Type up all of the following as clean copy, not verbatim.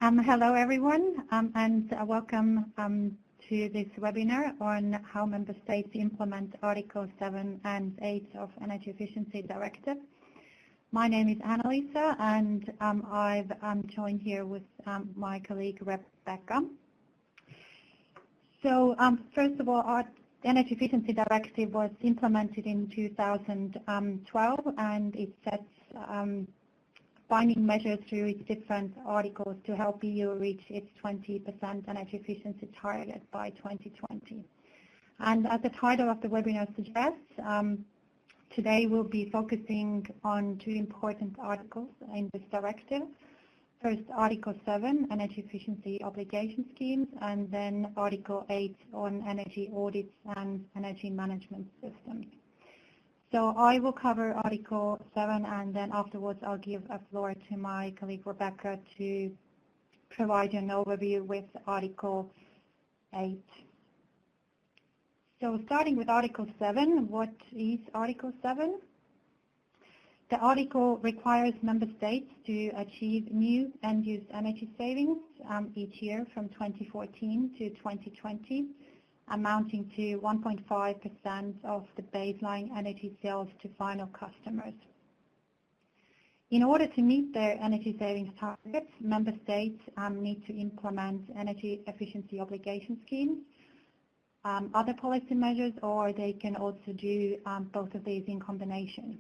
Hello, everyone, and welcome to this webinar on how member states implement Article 7 and 8 of Energy Efficiency Directive. My name is Annalisa, and I'm joined here with my colleague Rebecca. So first of all, our Energy Efficiency Directive was implemented in 2012, and it sets binding measures through its different articles to help EU reach its 20% energy efficiency target by 2020. And as the title of the webinar suggests, today we'll be focusing on two important articles in this directive. First, Article 7, Energy Efficiency Obligation Schemes, and then Article 8 on Energy Audits and Energy Management Systems. So I will cover Article 7, and then afterwards I'll give a floor to my colleague Rebecca to provide an overview with Article 8. So starting with Article 7, what is Article 7? The article requires member states to achieve new end-use energy savings each year from 2014 to 2020, amounting to 1.5% of the baseline energy sales to final customers. In order to meet their energy savings targets, member states need to implement energy efficiency obligation schemes, other policy measures, or they can also do both of these in combination.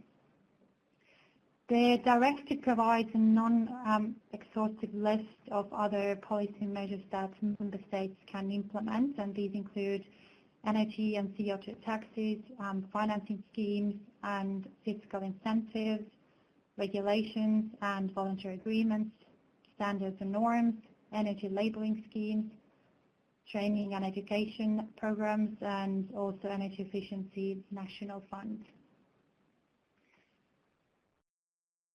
The directive provides a non-exhaustive list of other policy measures that member states can implement, and these include energy and CO2 taxes, financing schemes and fiscal incentives, regulations and voluntary agreements, standards and norms, energy labeling schemes, training and education programs, and also energy efficiency national funds.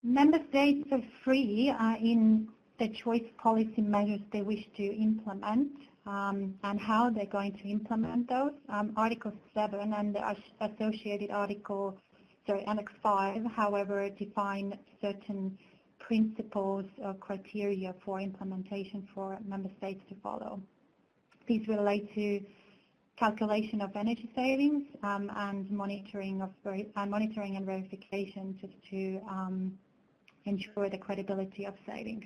Member states are free in the choice policy measures they wish to implement and how they're going to implement those. Article 7 and the associated Annex 5, however, define certain principles or criteria for implementation for member states to follow. These relate to calculation of energy savings and monitoring and verification just to ensure the credibility of savings.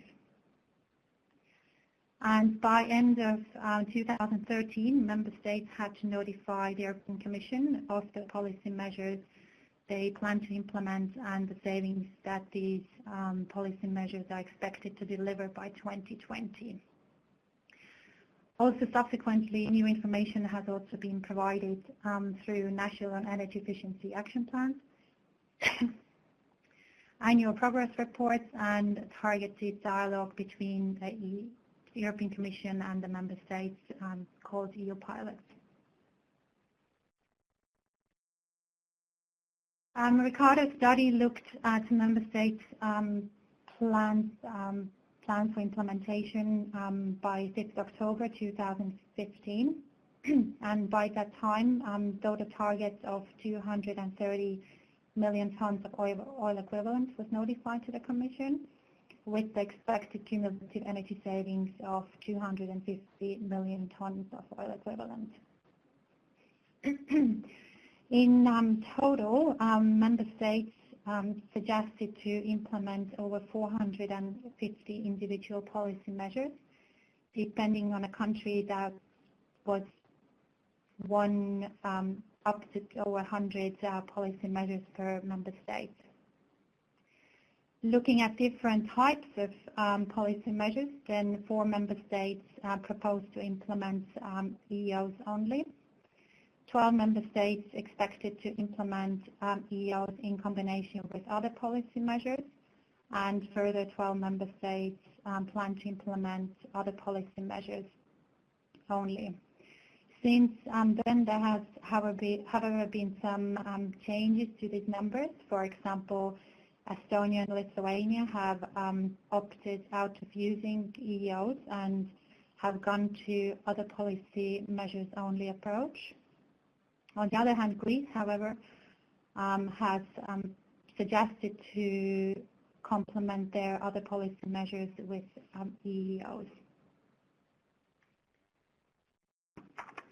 And by end of 2013, member states had to notify the European Commission of the policy measures they plan to implement and the savings that these policy measures are expected to deliver by 2020. Also, subsequently, new information has also been provided through national energy efficiency action plans, annual progress reports, and targeted dialogue between the European Commission and the member states called EU pilots. Ricardo's study looked at member states' plans for implementation by 5th October 2015, and by that time, though the target of 230 million tons of oil equivalent was notified to the Commission, with the expected cumulative energy savings of 250 million tons of oil equivalent. In total, member states suggested to implement over 450 individual policy measures, depending on a country that was one up to over 100 policy measures per member state. Looking at different types of policy measures, then 4 member states proposed to implement EOs only. 12 member states expected to implement EOs in combination with other policy measures, and further 12 member states plan to implement other policy measures only. Since then, there has, however, been some changes to these numbers. For example, Estonia and Lithuania have opted out of using EOs and have gone to other policy measures only approach. On the other hand, Greece, however, has suggested to complement their other policy measures with EEOs.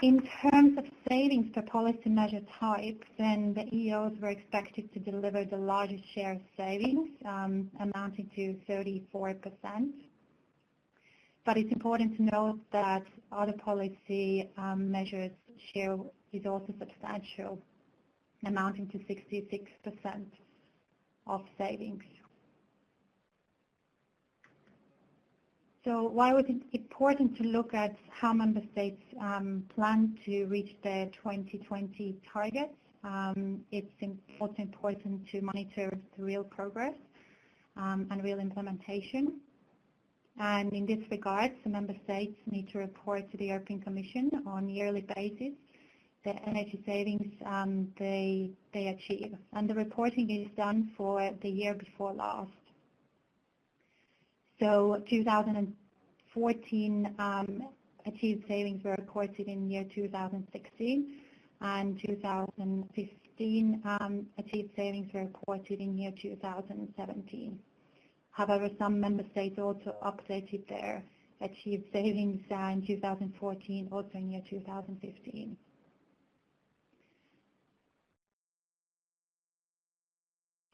In terms of savings per policy measure type, then the EEOs were expected to deliver the largest share of savings, amounting to 34%. But it's important to note that other policy measures share is also substantial, amounting to 66% of savings. So why was it important to look at how member states plan to reach their 2020 targets? It's also important to monitor the real progress and real implementation. And in this regard, the member states need to report to the European Commission on a yearly basis the energy savings they achieve. And the reporting is done for the year before last. So 2014 achieved savings were reported in year 2016, and 2015 achieved savings were reported in year 2017. However, some member states also updated their achieved savings in 2014, also in year 2015.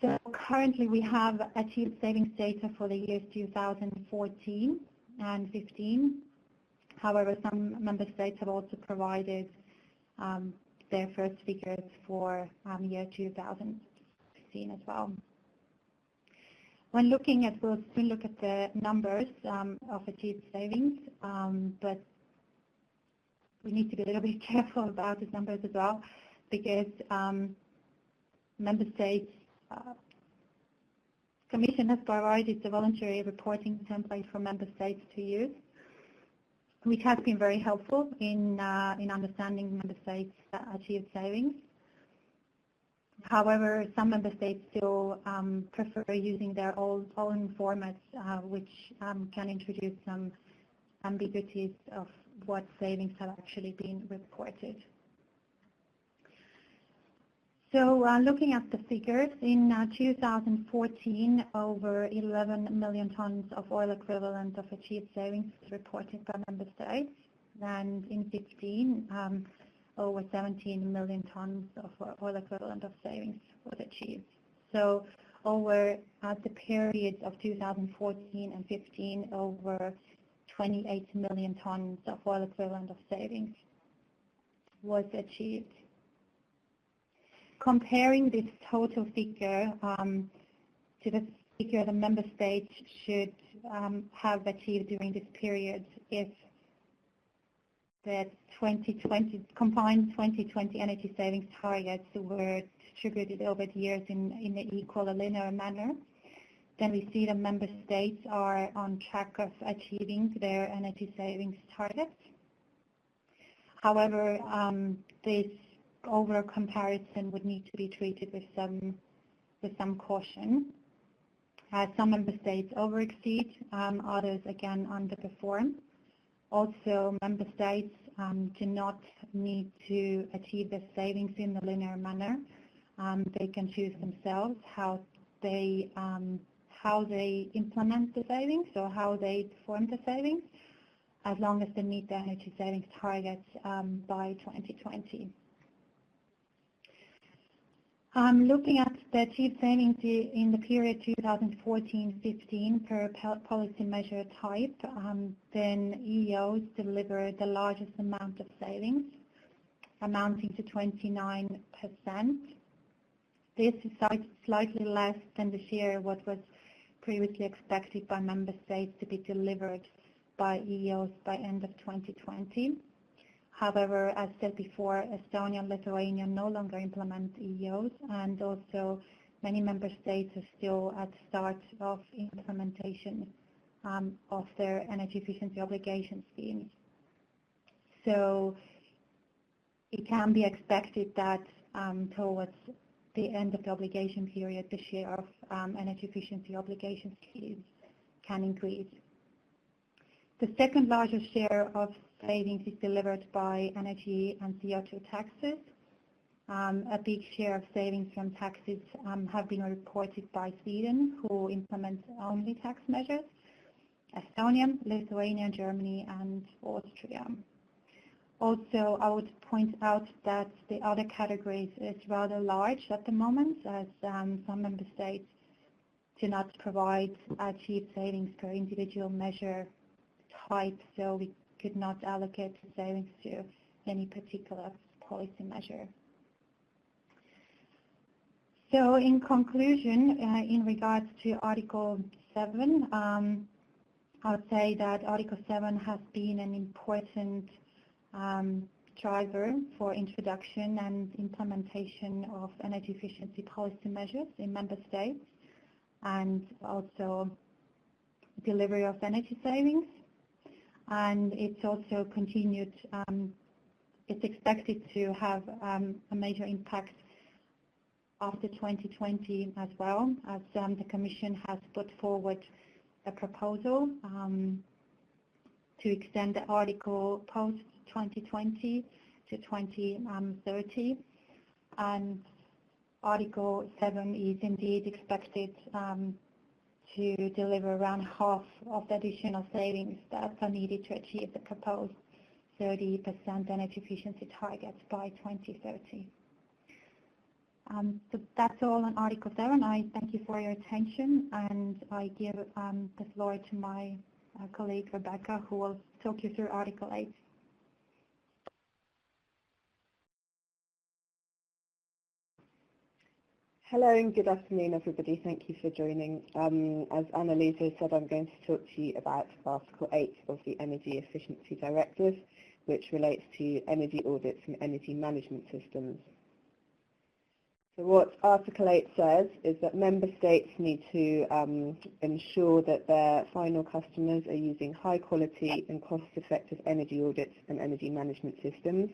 So currently we have achieved savings data for the years 2014 and 15. However, some member states have also provided their first figures for year 2015 as well. When looking at, we'll soon look at the numbers of achieved savings, but we need to be a little bit careful about these numbers as well, because member states Commission has provided the voluntary reporting template for member states to use, which has been very helpful in understanding member states' achieved savings. However, some member states still prefer using their own formats, which can introduce some ambiguities of what savings have actually been reported. So looking at the figures, in 2014, over 11 million tons of oil equivalent of achieved savings was reported by member states, and in 2015, over 17 million tons of oil equivalent of savings was achieved. So over the period of 2014 and 15, over 28 million tons of oil equivalent of savings was achieved. Comparing this total figure to the figure the member states should have achieved during this period if the 2020 combined 2020 energy savings targets were distributed over the years in an equal or linear manner, then we see the member states are on track of achieving their energy savings targets. However, this overall comparison would need to be treated with some caution. Some member states overexceed, others again underperform. Also, member states do not need to achieve the savings in a linear manner. They can choose themselves how they implement the savings or how they perform the savings, as long as they meet the energy savings targets by 2020. Looking at the achieved savings in the period 2014-15 per policy measure type, then EEOs delivered the largest amount of savings, amounting to 29%. This is slightly less than the share what was previously expected by member states to be delivered by EEOs by end of 2020. However, as said before, Estonia and Lithuania no longer implement EEOs, and also many member states are still at the start of implementation of their energy efficiency obligation schemes. So it can be expected that towards the end of the obligation period, the share of energy efficiency obligation schemes can increase. The second largest share of savings is delivered by energy and CO2 taxes, A big share of savings from taxes have been reported by Sweden, who implements only tax measures, Estonia, Lithuania, Germany, and Austria. Also, I would point out that the other categories is rather large at the moment, as some member states do not provide achieved savings per individual measure type, so we could not allocate the savings to any particular policy measure. So in conclusion, in regards to Article 7, I would say that Article 7 has been an important driver for introduction and implementation of energy efficiency policy measures in member states, and also delivery of energy savings. And it's also continued, it's expected to have a major impact after 2020 as well, as the Commission has put forward a proposal to extend the article post-2020 to 2030. And Article 7 is indeed expected to deliver around half of the additional savings that are needed to achieve the proposed 30% energy efficiency targets by 2030. So that's all on Article 7. I thank you for your attention, and I give the floor to my colleague Rebecca, who will talk you through Article 8. Hello and good afternoon, everybody. Thank you for joining. As Annalisa said, I'm going to talk to you about Article 8 of the Energy Efficiency Directive, which relates to energy audits and energy management systems. So what Article 8 says is that member states need to ensure that their final customers are using high quality and cost-effective energy audits and energy management systems.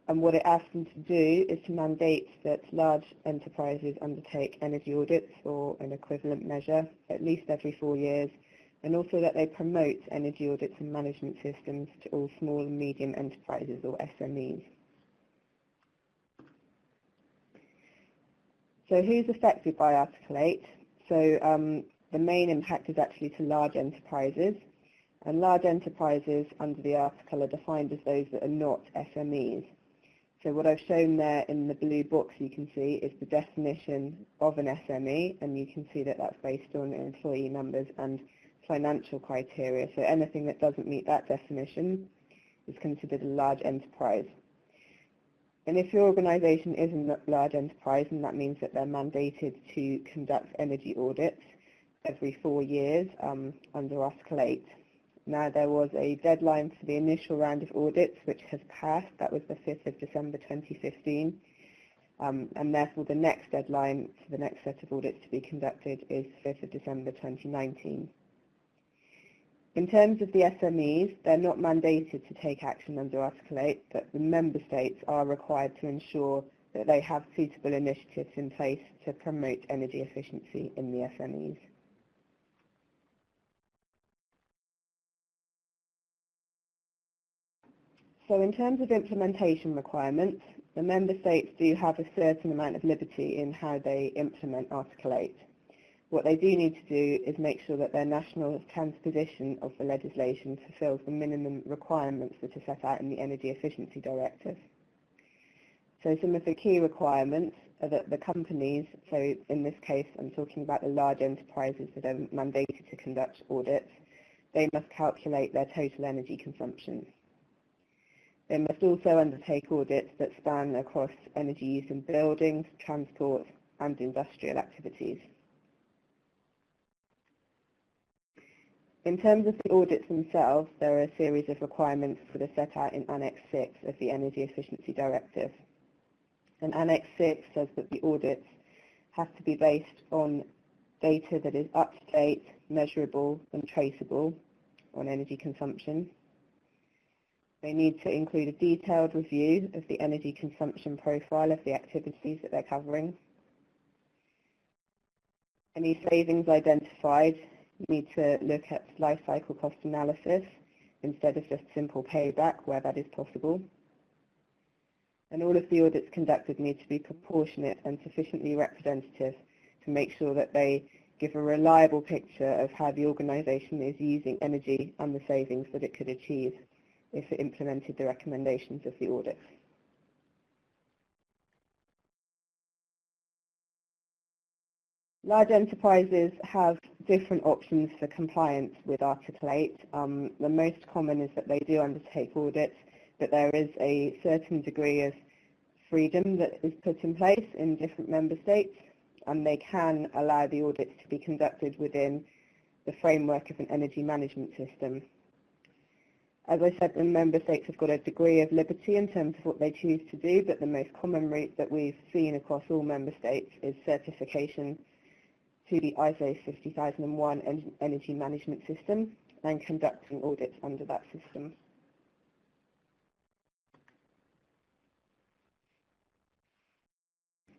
And what it asks them to do is to mandate that large enterprises undertake energy audits or an equivalent measure at least every 4 years, and also that they promote energy audits and management systems to all small and medium enterprises or SMEs. So who's affected by Article 8? So the main impact is actually to large enterprises, and large enterprises under the article are defined as those that are not SMEs. So what I've shown there in the blue box you can see is the definition of an SME, and you can see that that's based on employee numbers and financial criteria. So anything that doesn't meet that definition is considered a large enterprise. And if your organisation isn't a large enterprise, and that means that they're mandated to conduct energy audits every 4 years under Article 8. Now, there was a deadline for the initial round of audits, which has passed. That was the 5th of December 2015. And therefore, the next deadline for the next set of audits to be conducted is 5th of December 2019. In terms of the SMEs, they're not mandated to take action under Article 8, but the member states are required to ensure that they have suitable initiatives in place to promote energy efficiency in the SMEs. So in terms of implementation requirements, the member states do have a certain amount of liberty in how they implement Article 8. What they do need to do is make sure that their national transposition of the legislation fulfills the minimum requirements that are set out in the Energy Efficiency Directive. So some of the key requirements are that the companies, so in this case I'm talking about the large enterprises that are mandated to conduct audits, they must calculate their total energy consumption. They must also undertake audits that span across energy use in buildings, transport and industrial activities. In terms of the audits themselves, there are a series of requirements that are set out in Annex 6 of the Energy Efficiency Directive. And Annex 6 says that the audits have to be based on data that is up-to-date, measurable and traceable on energy consumption. They need to include a detailed review of the energy consumption profile of the activities that they're covering. Any savings identified, you need to look at life cycle cost analysis instead of just simple payback where that is possible. And all of the audits conducted need to be proportionate and sufficiently representative to make sure that they give a reliable picture of how the organisation is using energy and the savings that it could achieve if it implemented the recommendations of the audit. Large enterprises have different options for compliance with Article 8. The most common is that they do undertake audits, but there is a certain degree of freedom that is put in place in different member states, and they can allow the audits to be conducted within the framework of an energy management system. As I said, the member states have got a degree of liberty in terms of what they choose to do, but the most common route that we've seen across all member states is certification to the ISO 50001 energy management system and conducting audits under that system.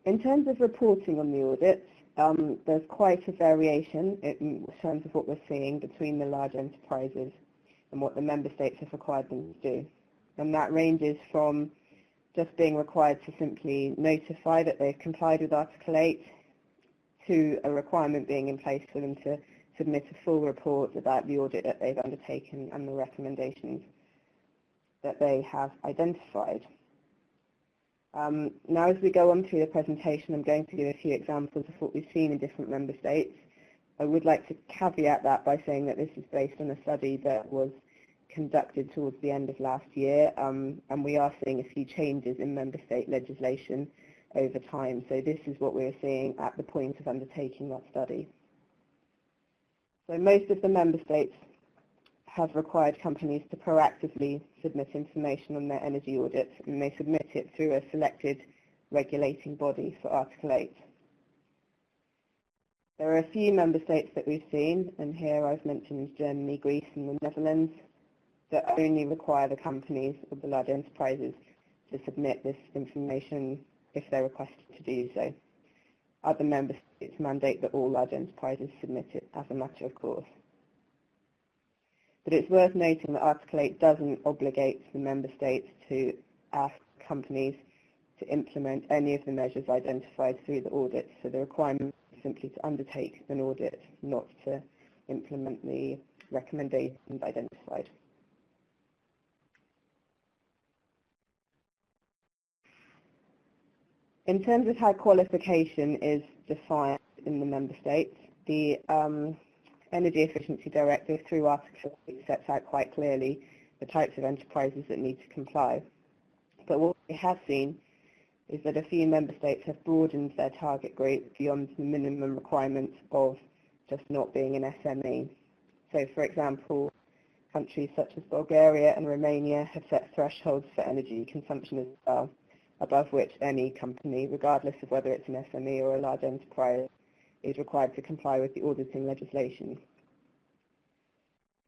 In terms of reporting on the audits, there's quite a variation in terms of what we're seeing between the large enterprises and what the member states have required them to do. And that ranges from just being required to simply notify that they've complied with Article 8 to a requirement being in place for them to submit a full report about the audit that they've undertaken and the recommendations that they have identified. Now, as we go on through the presentation, I'm going to give a few examples of what we've seen in different member states. I would like to caveat that by saying that this is based on a study that was conducted towards the end of last year, and we are seeing a few changes in member state legislation over time. So this is what we're seeing at the point of undertaking that study. So most of the member states have required companies to proactively submit information on their energy audits, and they submit it through a selected regulating body for Article 8. There are a few member states that we've seen, and here I've mentioned Germany, Greece and the Netherlands, that only require the companies or the large enterprises to submit this information if they're requested to do so. Other member states mandate that all large enterprises submit it as a matter of course. But it's worth noting that Article 8 doesn't obligate the member states to ask companies to implement any of the measures identified through the audit. So the requirement is simply to undertake an audit, not to implement the recommendations identified. In terms of how qualification is defined in the member states, the Energy Efficiency Directive through Article 8 sets out quite clearly the types of enterprises that need to comply. But what we have seen is that a few member states have broadened their target group beyond the minimum requirements of just not being an SME. So for example, countries such as Bulgaria and Romania have set thresholds for energy consumption as well, above which any company, regardless of whether it's an SME or a large enterprise, is required to comply with the auditing legislation.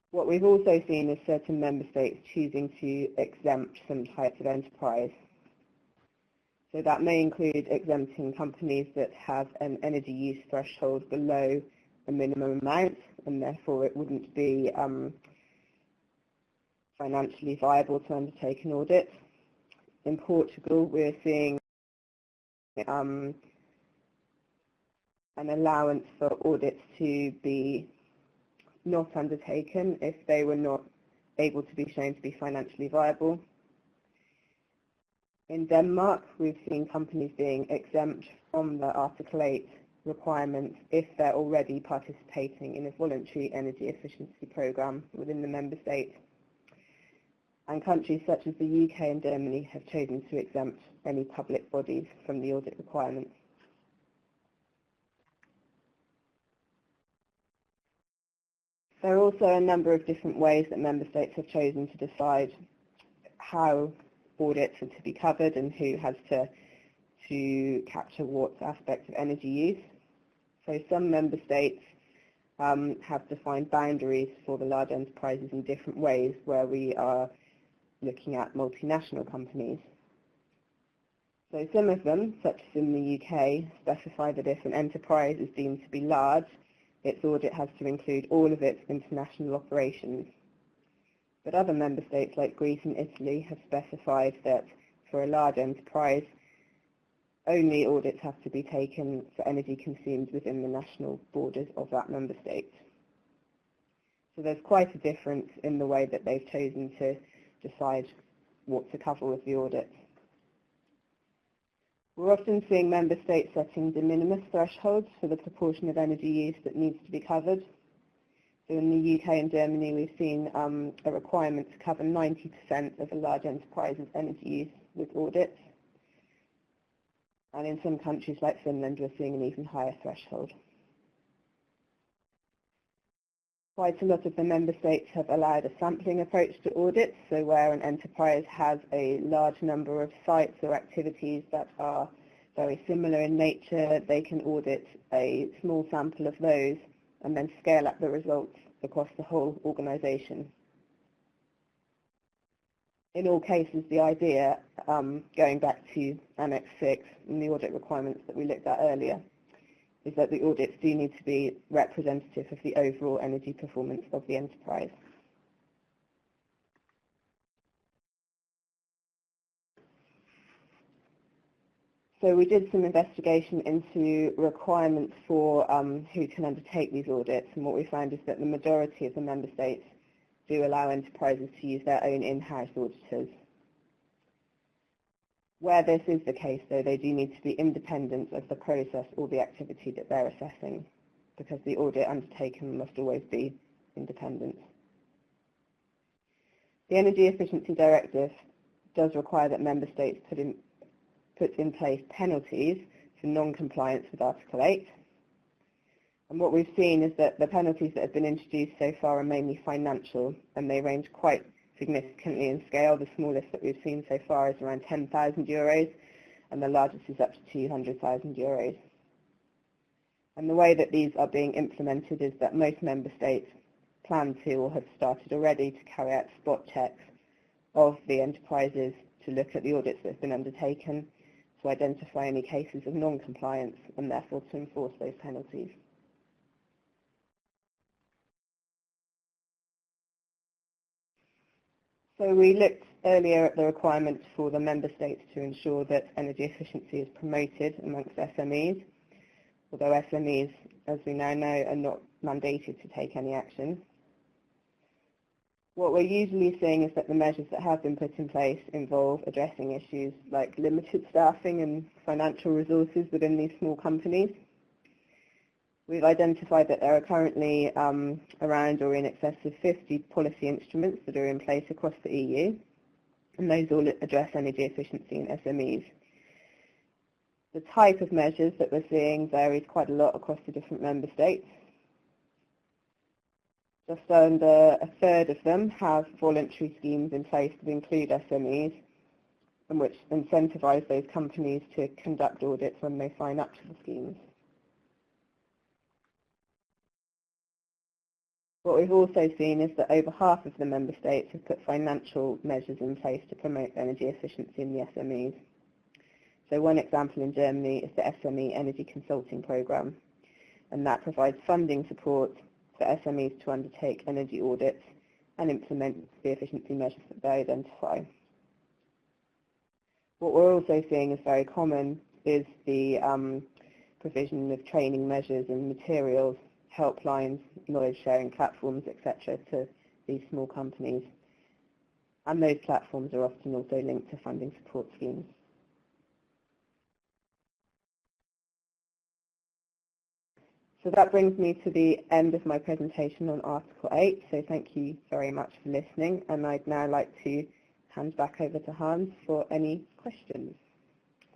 What we've also seen is certain member states choosing to exempt some types of enterprise. So that may include exempting companies that have an energy use threshold below a minimum amount, and therefore it wouldn't be financially viable to undertake an audit. In Portugal, we're seeing an allowance for audits to be not undertaken if they were not able to be shown to be financially viable. In Denmark, we've seen companies being exempt from the Article 8 requirements if they're already participating in a voluntary energy efficiency programme within the member state. And countries such as the UK and Germany have chosen to exempt any public bodies from the audit requirements. There are also a number of different ways that member states have chosen to decide how audits are to be covered and who has to capture what aspects of energy use. So some member states have defined boundaries for the large enterprises in different ways, where we are looking at multinational companies. So some of them, such as in the UK, specify that if an enterprise is deemed to be large, its audit has to include all of its international operations. But other member states like Greece and Italy have specified that for a large enterprise, only audits have to be taken for energy consumed within the national borders of that member state. So there's quite a difference in the way that they've chosen to decide what to cover with the audit. We're often seeing member states setting de minimis thresholds for the proportion of energy use that needs to be covered. So in the UK and Germany, we've seen a requirement to cover 90% of a large enterprise's energy use with audits. And in some countries like Finland, we're seeing an even higher threshold. Quite a lot of the member states have allowed a sampling approach to audits, so where an enterprise has a large number of sites or activities that are very similar in nature, they can audit a small sample of those and then scale up the results across the whole organisation. In all cases, the idea, going back to Annex 6 and the audit requirements that we looked at earlier, is that the audits do need to be representative of the overall energy performance of the enterprise. So we did some investigation into requirements for who can undertake these audits, and what we found is that the majority of the member states do allow enterprises to use their own in-house auditors. Where this is the case, though, they do need to be independent of the process or the activity that they're assessing, because the audit undertaken must always be independent. The Energy Efficiency Directive does require that member states put in place penalties for non-compliance with Article 8. And what we've seen is that the penalties that have been introduced so far are mainly financial, and they range quite significantly in scale. The smallest that we've seen so far is around €10,000, and the largest is up to €200,000. And the way that these are being implemented is that most member states plan to or have started already to carry out spot checks of the enterprises to look at the audits that have been undertaken, to identify any cases of non-compliance and therefore to enforce those penalties. So we looked earlier at the requirements for the member states to ensure that energy efficiency is promoted amongst SMEs, although SMEs, as we now know, are not mandated to take any action. What we're usually seeing is that the measures that have been put in place involve addressing issues like limited staffing and financial resources within these small companies. We've identified that there are currently around or in excess of 50 policy instruments that are in place across the EU, and those all address energy efficiency in SMEs. The type of measures that we're seeing varies quite a lot across the different member states. Just under a third of them have voluntary schemes in place that include SMEs, and which incentivise those companies to conduct audits when they sign up to the schemes. What we've also seen is that over half of the member states have put financial measures in place to promote energy efficiency in the SMEs. So one example in Germany is the SME Energy Consulting Programme, and that provides funding support for SMEs to undertake energy audits and implement the efficiency measures that they identify. What we're also seeing is very common is the provision of training measures and materials, helplines, knowledge sharing platforms, etc. to these small companies. And those platforms are often also linked to funding support schemes. So that brings me to the end of my presentation on Article 8. So thank you very much for listening. And I'd now like to hand back over to Hans for any questions.